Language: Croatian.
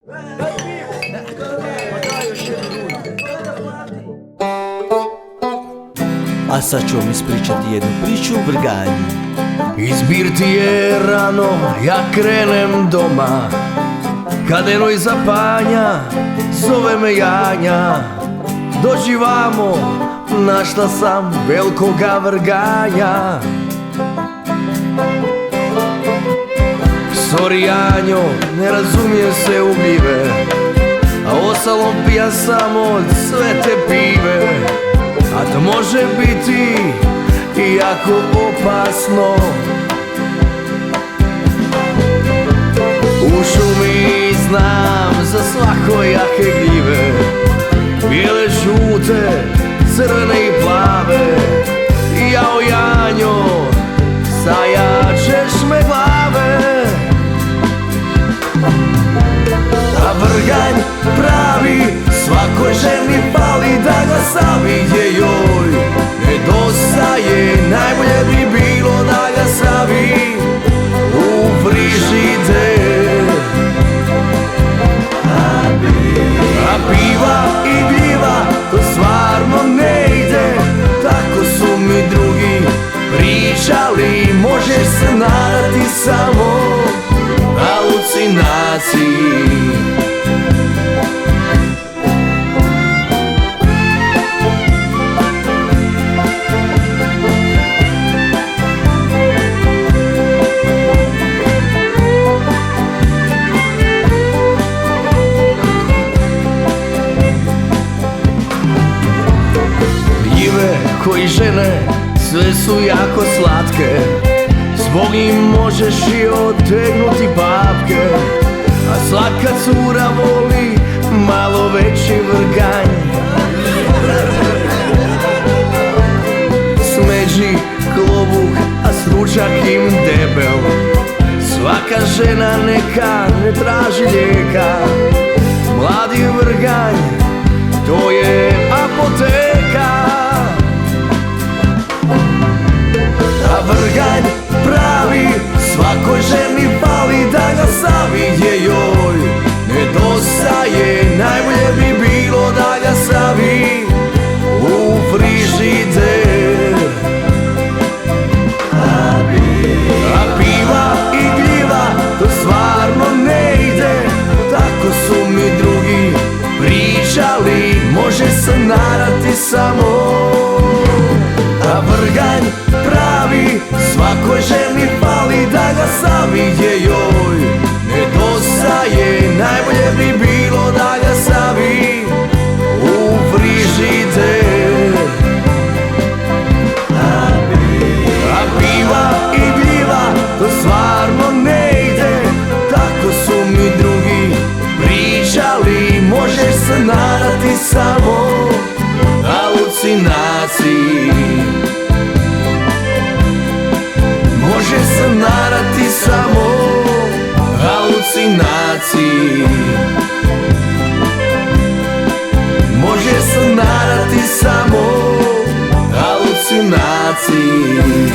A sad ću vam ispričati jednu priču o vrganju. Izbir ti je rano, ja krenem doma, kadenoj zapanja, zove me Janja. Dođi vamo, našla sam velikoga vrganja. Sorry Janjo, ne razumijem se u gljive, a ostalom pijan sam od sve te pive. A to može biti jako opasno. U šumi znam za svakojake gljive, bijele, žute, crvene i plave. Jao Janjo, sajačeš me glave. A vrganj pravi svakoj ženi fali da ga savije joj. Nedostaje, najbolje bi bilo da ga stavi u frižider. A piva i gljiva, to stvarno ne ide. Tako su mi drugi pričali, možeš se nadati samo halucinaciji. Koji žene, sve su jako slatke, zbog njih možeš i otegnuti papke. A slatka cura voli malo veći vrganj. Smeđi, klobuk, a stručak im debel. Svaka žena neka ne traži lijeka. Mladi vrganj, to je apoteka. A vrganj pravi svakoj ženi fali da ga savije joj. Nedostaje, najbolje bi bilo da ga stavi u frižider. A piva i gljiva, to stvarno ne ide. Tako su mi drugi pričali, može se nadati samo. A vrganj pravi svakoj ženi fali da ga savije joj. Nedostaje, najbolje bi bilo da ga stavi u frižider. A piva i gljiva, to stvarno ne ide. Tako su mi drugi pričali, možeš se nadati samo halucinaciji. Može se nadati samo halucinaciji. Može se nadati samo halucinaciji.